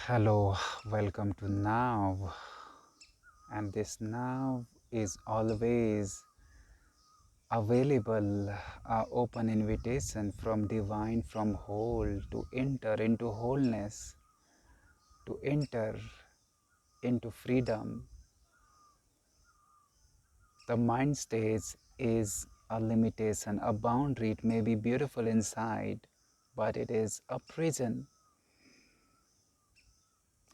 Hello, welcome to Now. And this Now is always available, open invitation from divine, from whole, to enter into wholeness, to enter into freedom. The mind stage is a limitation, a boundary. It may be beautiful inside, but it is a prison.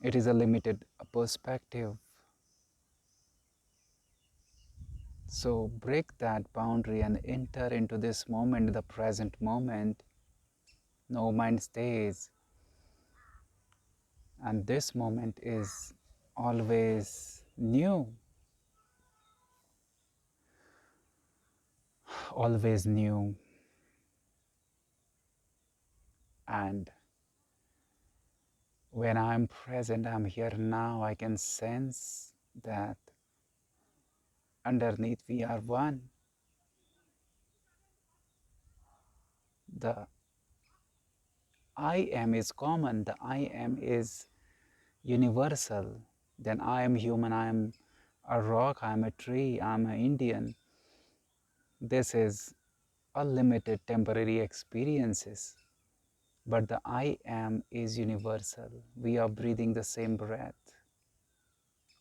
It is a limited perspective. So break that boundary and enter into this moment, the present moment. No mind stays. And this moment is always new, always new. And when I'm present, I'm here now, I can sense that underneath we are one. The I am is common, the I am is universal. Then I am human, I am a rock, I am a tree, I am an Indian. This is a limited temporary experiences, but the I am is universal. We are breathing the same breath,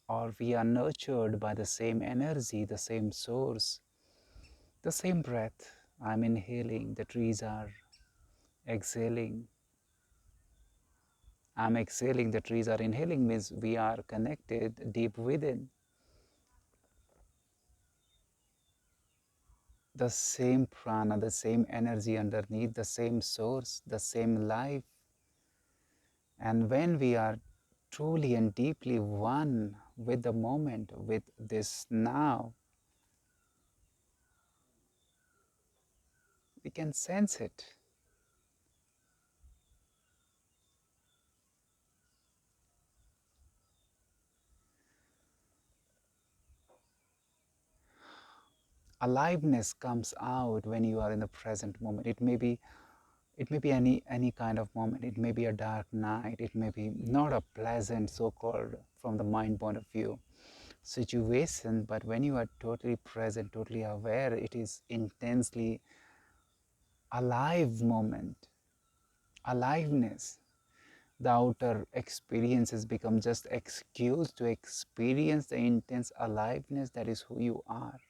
or we are nurtured by the same energy, the same source, the same breath. I'm inhaling, the trees are exhaling. I'm exhaling, the trees are inhaling, means we are connected deep within. The same prana, the same energy underneath, the same source, the same life. And when we are truly and deeply one with the moment, with this now, we can sense it. Aliveness comes out when you are in the present moment. It may be any kind of moment. It may be a dark night. It may be not a pleasant, so-called, from the mind point of view, situation, but when you are totally present, totally aware, it is intensely alive moment, aliveness. The outer experiences become just excuse to experience the intense aliveness that is who you are.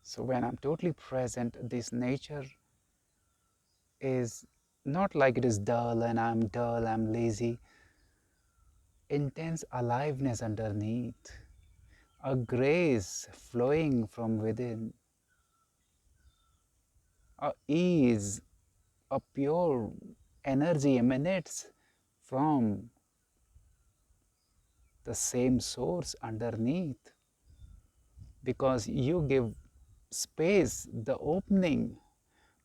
So when I'm totally present, this nature is not like it is dull and I'm dull, I'm lazy. Intense aliveness underneath, a grace flowing from within, a ease, a pure energy emanates from the same source underneath, because you give space, the opening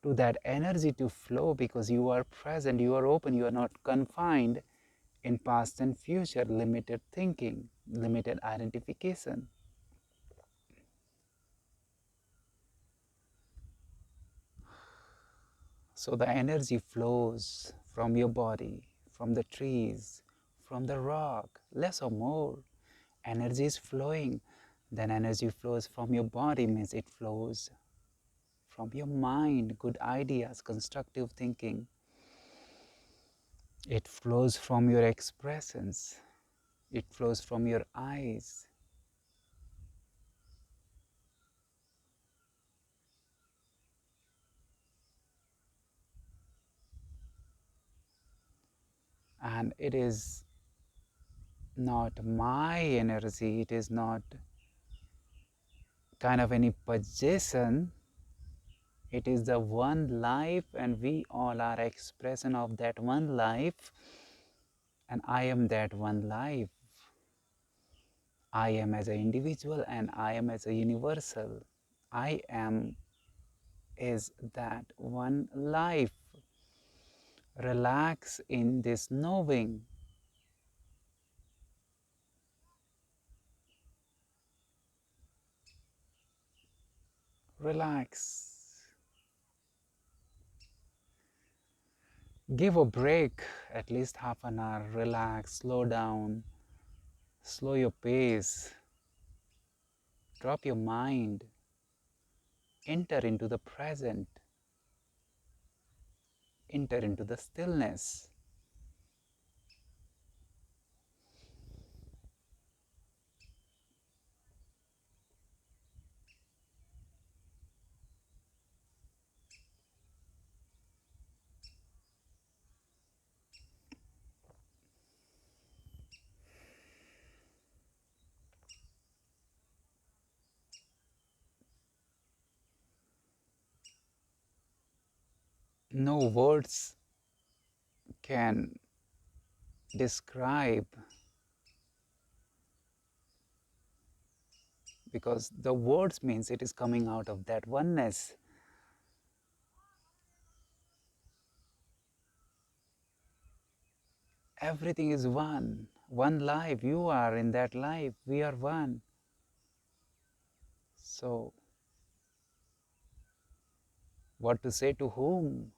to that energy to flow, because you are present, you are open, you are not confined in past and future, limited thinking, limited identification. So the energy flows from your body, from the trees, from the rock, less or more. Energy is flowing. Then energy flows from your body, means it flows from your mind, good ideas, constructive thinking. It flows from your expressions. It flows from your eyes. And it is not my energy, it is not kind of any possession. It is the one life, and we all are expression of that one life, and I am that one life. I am as an individual and I am as a universal. I am is that one life. Relax in this knowing. Relax. Give a break, at least half an hour. Relax, slow down, slow your pace, drop your mind, enter into the present, enter into the stillness. No words can describe, because the words means it is coming out of that oneness. Everything is one life. You are in that life, we are one. So what to say to whom?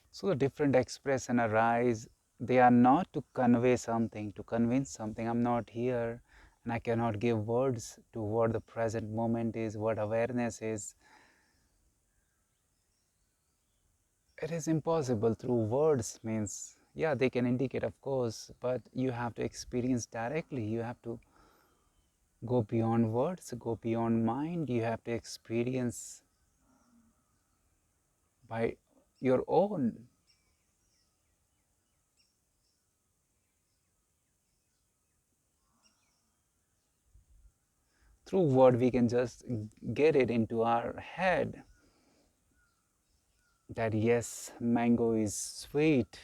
So the different expression arise. They are not to convey something, to convince something. I'm not here and I cannot give words to what the present moment is, what awareness is. It is impossible through words. Means, yeah, they can indicate, of course, but you have to experience directly. You have to go beyond words, go beyond mind. You have to experience by your own. Through word, we can just get it into our head that yes, mango is sweet.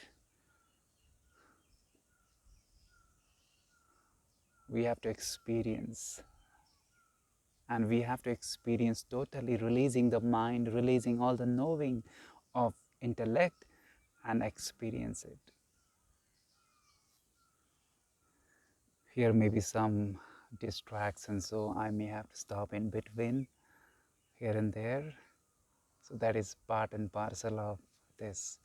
We have to experience, and we have to experience totally releasing the mind, releasing all the knowing of intellect, and experience it. Here may be some distractions, so I may have to stop in between here and there. So that is part and parcel of this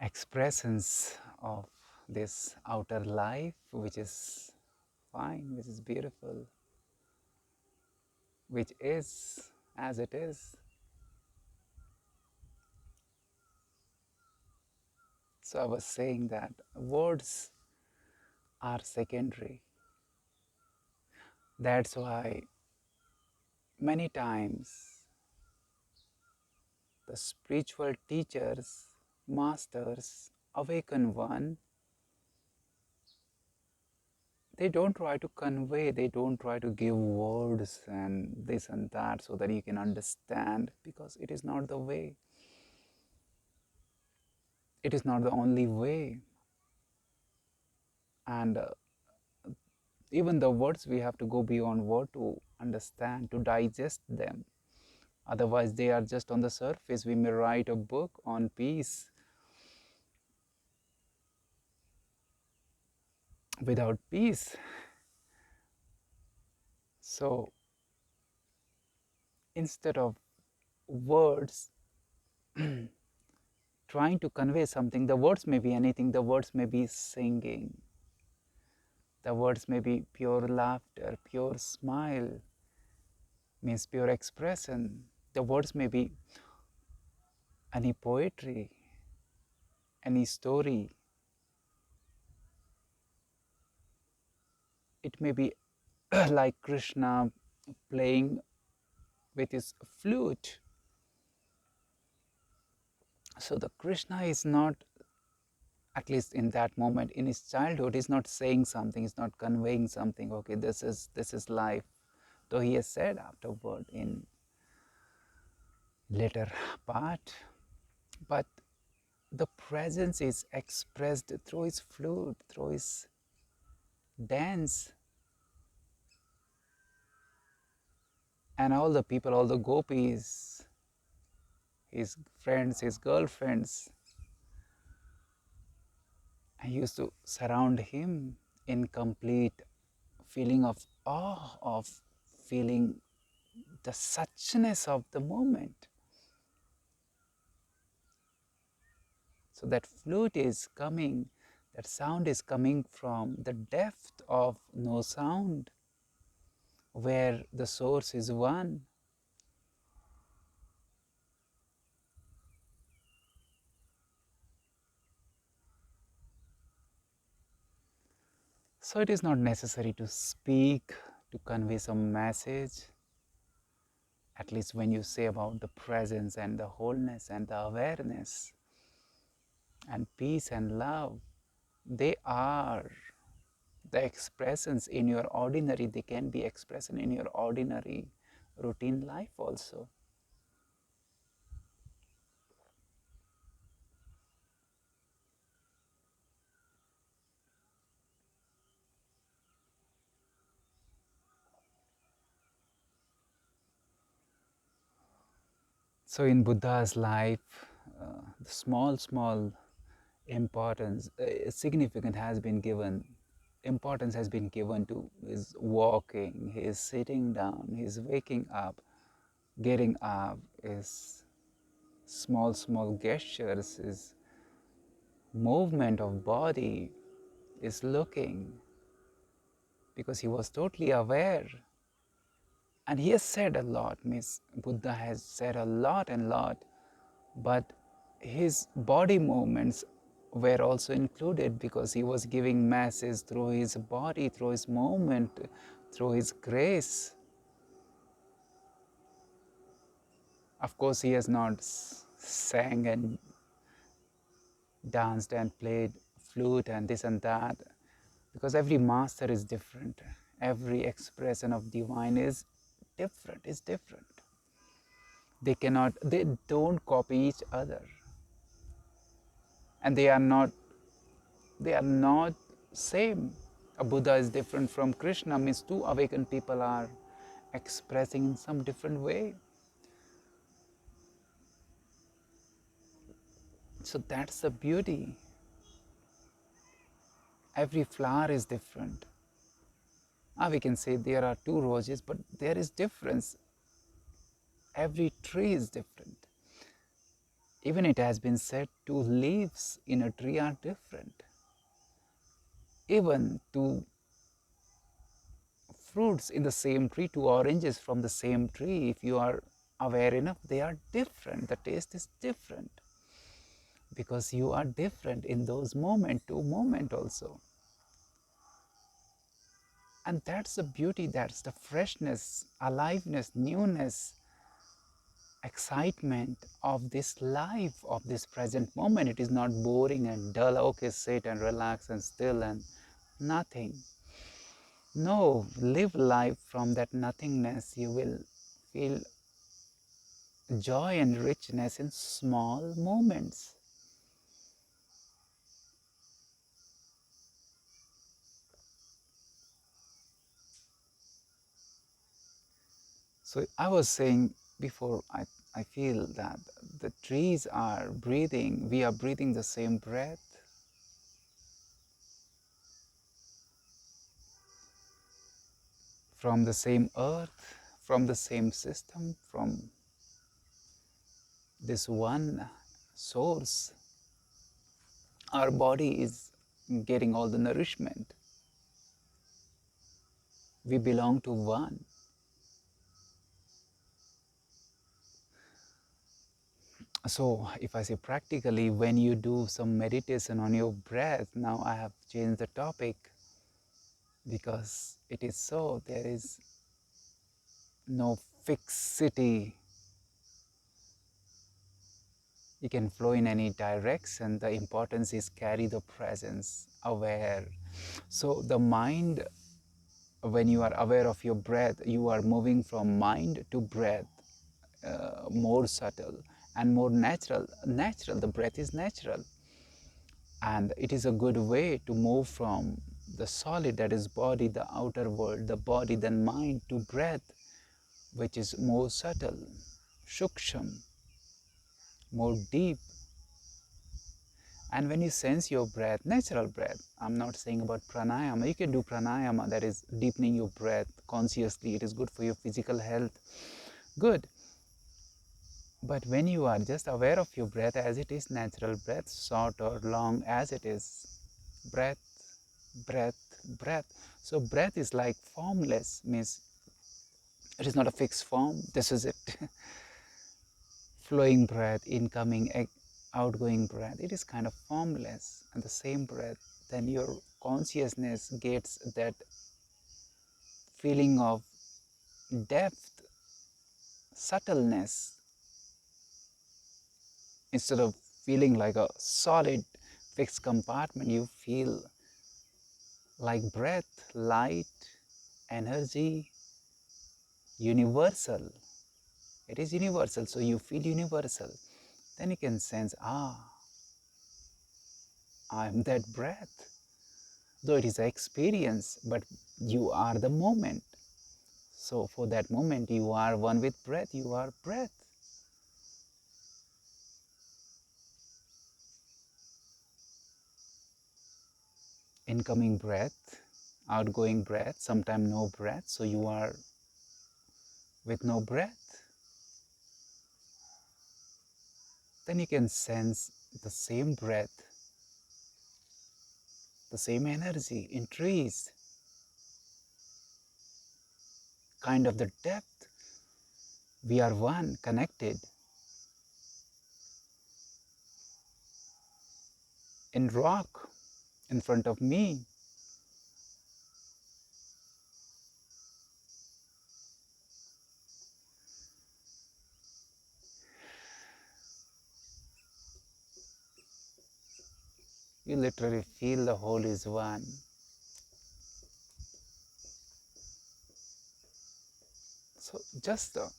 expressions of this outer life, which is fine, which is beautiful, which is as it is. So I was saying that words are secondary. That's why many times the spiritual teachers, masters, awakened one, they don't try to convey, they don't try to give words and this and that so that you can understand, because it is not the way. It is not the only way. And even the words, we have to go beyond word to understand, to digest them. Otherwise, they are just on the surface. We may write a book on peace without peace. So instead of words trying to convey something, the words may be anything. The words may be singing, the words may be pure laughter, pure smile, means pure expression. The words may be any poetry, any story. It may be like Krishna playing with his flute. So the Krishna is not, at least in that moment in his childhood, is not saying something, is not conveying something. Okay, this is life. Though he has said afterward in later part, but the presence is expressed through his flute, through his dance, and all the people, all the gopis, his friends, his girlfriends, I used to surround him in complete feeling of awe, of feeling the suchness of the moment. So that flute is coming, that sound is coming from the depth of no sound, where the source is one. So it is not necessary to speak to convey some message. At least when you say about the presence and the wholeness and the awareness and peace and love, they are the expressions in your ordinary, they can be expressed in your ordinary routine life also. So in Buddha's life, the small importance, significance has been given, importance has been given to his walking, his sitting down, his waking up, getting up, his small gestures, his movement of body, his looking, because he was totally aware. And he has said a lot, means Buddha has said a lot and lot, but his body movements were also included because he was giving masses through his body, through his movement, through his grace. Of course, he has not sang and danced and played flute and this and that, because every master is different. Every expression of divine is different, is different. They don't copy each other, and they are not same. A Buddha is different from Krishna, means two awakened people are expressing in some different way. So that's the beauty. Every flower is different. We can say there are two roses, but there is difference. Every tree is different. Even it has been said two leaves in a tree are different. Even two fruits in the same tree, two oranges from the same tree, if you are aware enough, they are different. The taste is different because you are different in those moments, two moments also. And that's the beauty, that's the freshness, aliveness, newness, excitement of this life, of this present moment. It is not boring and dull, okay, sit and relax and still and nothing. No, live life from that nothingness. You will feel joy and richness in small moments. So I was saying before, I feel that the trees are breathing, we are breathing the same breath from the same earth, from the same system, from this one source. Our body is getting all the nourishment. We belong to one. So if I say practically, when you do some meditation on your breath, now I have changed the topic because it is so, there is no fixity. You can flow in any direction. The importance is carry the presence, aware. So the mind, when you are aware of your breath, you are moving from mind to breath, more subtle and more natural. Natural, the breath is natural. And it is a good way to move from the solid, that is body, the outer world, the body, then mind, to breath, which is more subtle, shuksham, more deep. And when you sense your breath, natural breath, I'm not saying about pranayama. You can do pranayama, that is deepening your breath consciously. It is good for your physical health. Good. But when you are just aware of your breath as it is, natural breath, short or long as it is, breath, breath, breath. So breath is like formless, means it is not a fixed form. This is it. Flowing breath, incoming, outgoing breath. It is kind of formless. And the same breath, then your consciousness gets that feeling of depth, subtleness, instead of feeling like a solid fixed compartment. You feel like breath, light, energy, universal. It is universal, so you feel universal. Then you can sense, I am that breath. Though it is an experience, but you are the moment. So for that moment, you are one with breath, you are breath. Incoming breath, outgoing breath, sometimes no breath, so you are with no breath. Then you can sense the same breath, the same energy in trees, kind of the depth. We are one, connected. In rock, in front of me, you literally feel the whole is one. So just the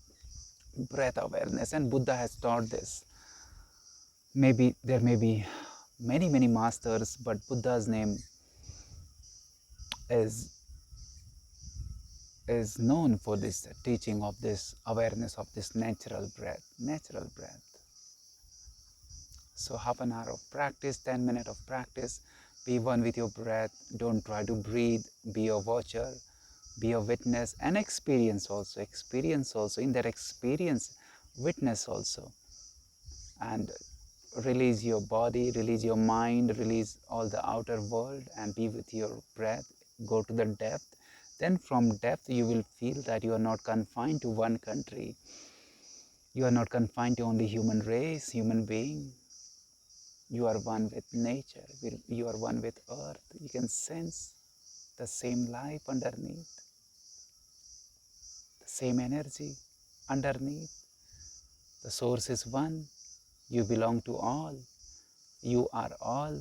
breath awareness, and Buddha has taught this. Maybe there may be many masters, but Buddha's name is known for this teaching of this awareness of this natural breath, natural breath. So half an hour of practice, 10 minutes of practice, be one with your breath. Don't try to breathe, be a watcher, be a witness, and experience also, in that experience, witness also. And release your body, release your mind, release all the outer world, and be with your breath. Go to the depth. Then from depth you will feel that you are not confined to one country. You are not confined to only human race, human being. You are one with nature. You are one with earth. You can sense the same life underneath, the same energy underneath. The source is one. You belong to all. You are all.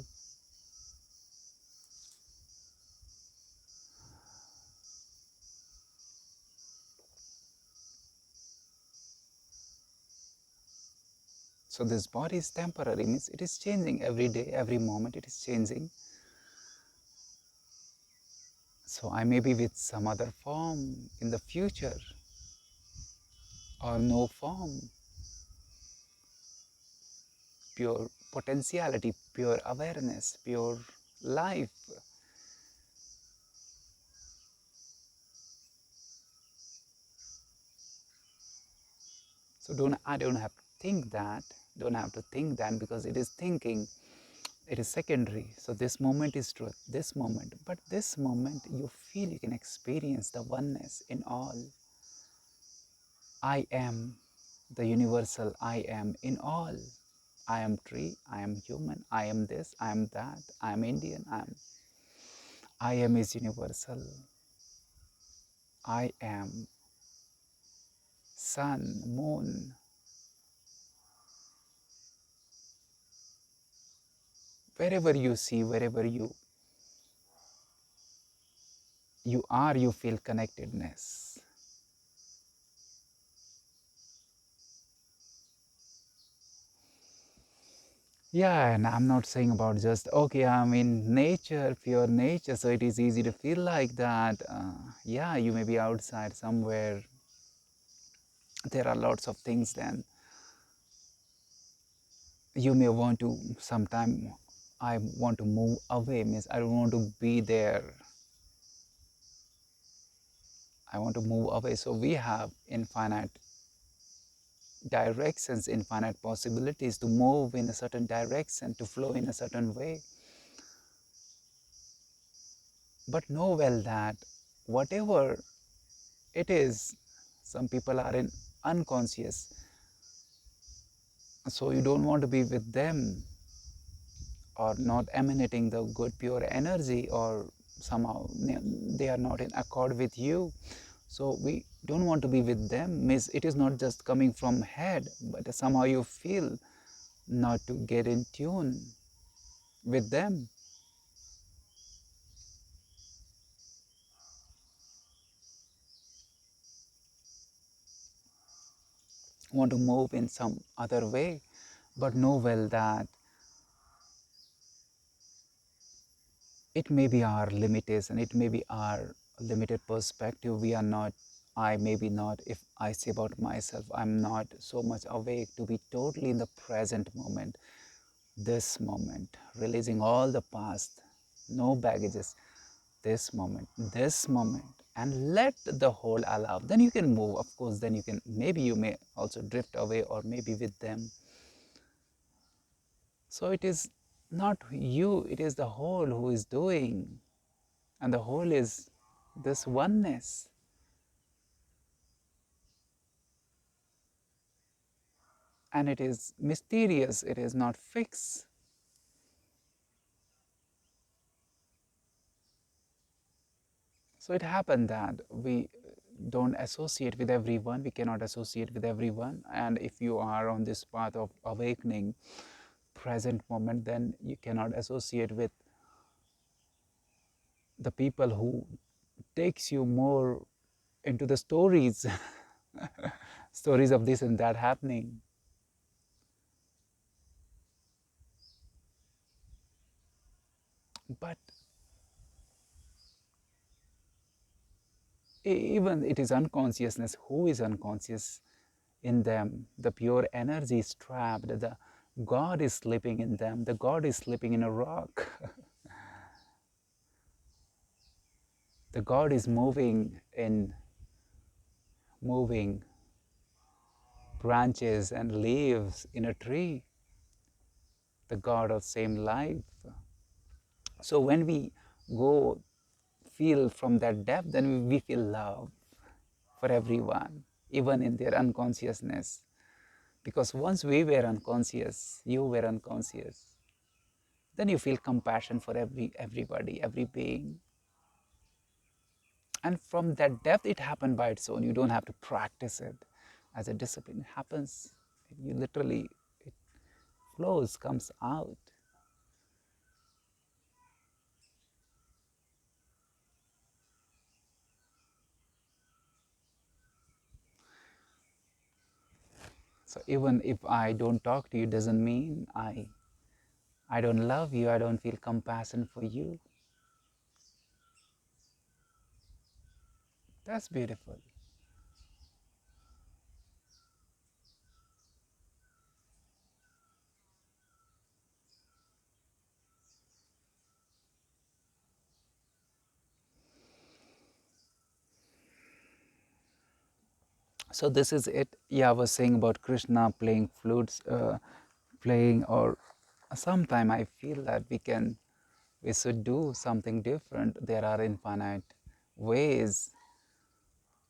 So this body is temporary, means it is changing every day, every moment it is changing. So I may be with some other form in the future, or no form. Pure potentiality, pure awareness, pure life. So I don't have to think that, because it is thinking, it is secondary. So this moment is truth, this moment. But this moment you feel, you can experience the oneness in all. I am the universal I am in all. I am tree, I am human, I am this, I am that, I am Indian, I am is universal. I am sun, moon. Wherever you see, wherever you are, you feel connectedness. Yeah, and I'm not saying about just, okay, I'm in nature, pure nature, so it is easy to feel like that. Yeah, you may be outside somewhere. There are lots of things then. You may want to sometime I want to move away, means I don't want to be there. I want to move away. So we have infinite directions, infinite possibilities to move in a certain direction, to flow in a certain way. But know well that whatever it is, some people are in unconscious, so you don't want to be with them, or not emanating the good pure energy, or somehow they are not in accord with you. So we don't want to be with them. Means it is not just coming from head, but somehow you feel not to get in tune with them. Want to move in some other way. But know well that it may be our limitation, it may be our limited perspective. We are not, I maybe not, if I say about myself, I'm not so much awake to be totally in the present moment, this moment, releasing all the past, no baggages, this moment, and let the whole allow. Then you can move, of course, then you can, maybe you may also drift away, or maybe with them. So it is not you, it is the whole who is doing. And the whole is this oneness. And it is mysterious, it is not fixed. So it happened that we don't associate with everyone, we cannot associate with everyone. And if you are on this path of awakening, present moment, then you cannot associate with the people who takes you more into the stories, stories of this and that happening. But even it is unconsciousness. Who is unconscious in them? The pure energy is trapped. The God is sleeping in them. The God is sleeping in a rock. The God is moving in moving branches and leaves in a tree. The God of same life. So when we go feel from that depth, then we feel love for everyone, even in their unconsciousness. Because once we were unconscious, you were unconscious, then you feel compassion for everybody, every being. And from that depth, it happened by its own. You don't have to practice it as a discipline. It happens. You literally, it flows, comes out. So even if I don't talk to you, doesn't mean I don't love you. I don't feel compassion for you. That's beautiful. So this is it. Yeah, I was saying about Krishna playing flutes, playing, or sometime I feel that we should do something different. There are infinite ways.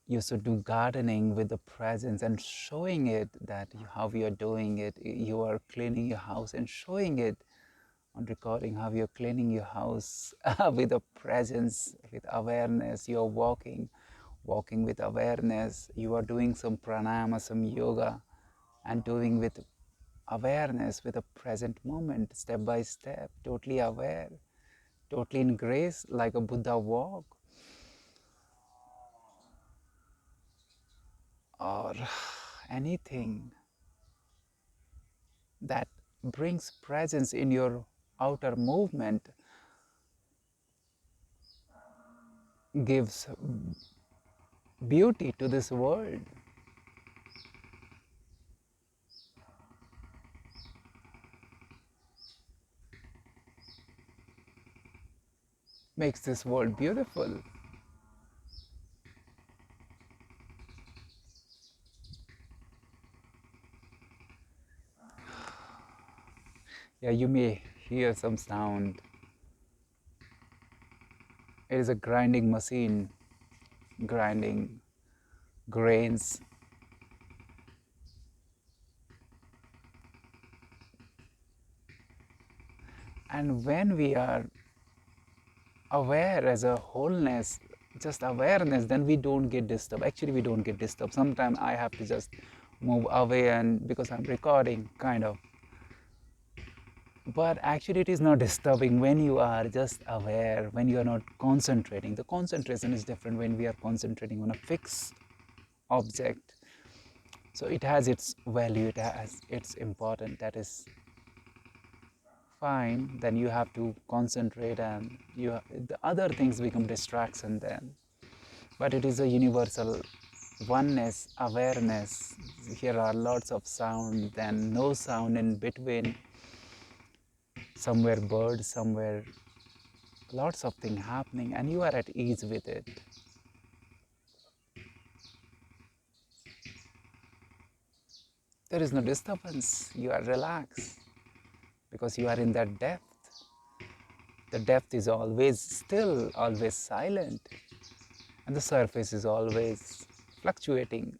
You should do gardening with the presence and showing it that how you are doing it. You are cleaning your house and showing it on recording how you're cleaning your house with a presence, with awareness. You're walking with awareness. You are doing some pranayama, some yoga, and doing with awareness, with a present moment, step by step, totally aware, totally in grace, like a Buddha walk, or anything that brings presence in your outer movement, gives beauty to this world. makes this world beautiful. Yeah, you may hear some sound. It is a grinding machine, grinding grains. And when we are aware as a wholeness, just awareness, then we don't get disturbed. Actually, we don't get disturbed. Sometimes I have to just move away, and because I'm recording, kind of. But actually, it is not disturbing when you are just aware, when you are not concentrating. The concentration is different when we are concentrating on a fixed object. So it has its value, it has its importance. That is fine. Then you have to concentrate, and the other things become distraction then. But it is a universal oneness, awareness. Here are lots of sound, then no sound in between. Somewhere birds, somewhere lots of things happening, and you are at ease with it. There is no disturbance. You are relaxed because you are in that depth. The depth is always still, always silent, and the surface is always fluctuating.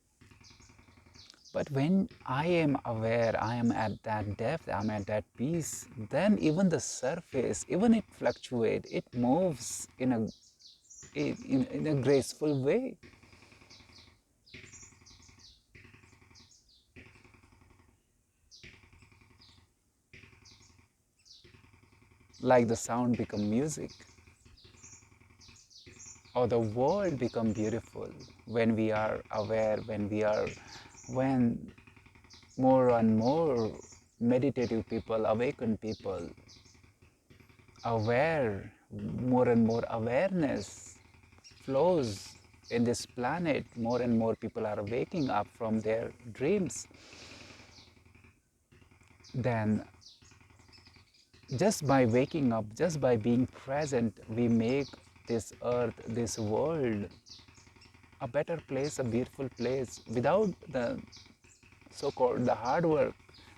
But when I am aware, I am at that depth, I'm at that peace, then even the surface, even it fluctuates, it moves in a graceful way. Like the sound become music, or the world become beautiful when we are aware, when more and more meditative people, awakened people, aware, more and more awareness flows in this planet, more and more people are waking up from their dreams. Then just by waking up, just by being present, we make this earth, this world a better place, a beautiful place, without the so-called the hard work.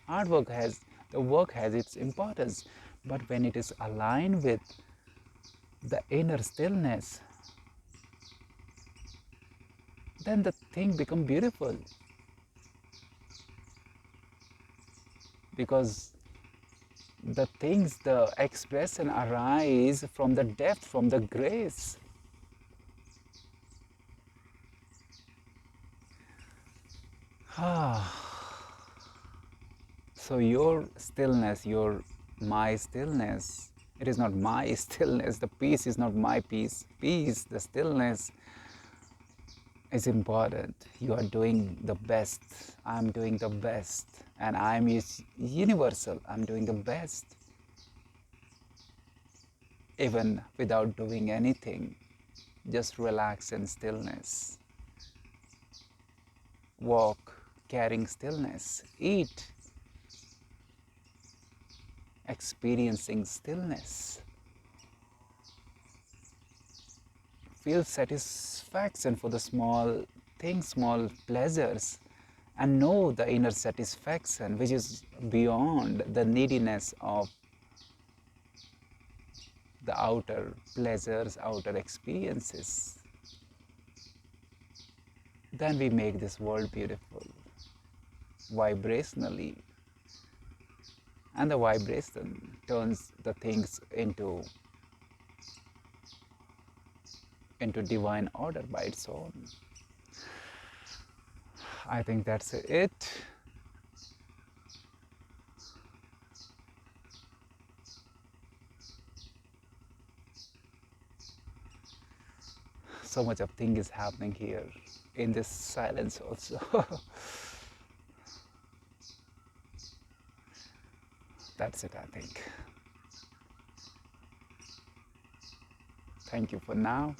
Hard work has, the work has its importance, but when it is aligned with the inner stillness, then the thing become beautiful, because the things, the expression arise from the depth, from the grace. So your stillness, my stillness, it is not my stillness. The peace is not my peace. Peace, the stillness is important. You are doing the best. I'm doing the best. And I'm universal. I'm doing the best. Even without doing anything, just relax in stillness. Walk, carrying stillness. Eat, experiencing stillness. Feel satisfaction for the small things, small pleasures, and know the inner satisfaction which is beyond the neediness of the outer pleasures, outer experiences. Then we make this world beautiful vibrationally, and the vibration turns the things into divine order by its own. I think that's it. So much of thing is happening here in this silence also. That's it, I think. Thank you for now.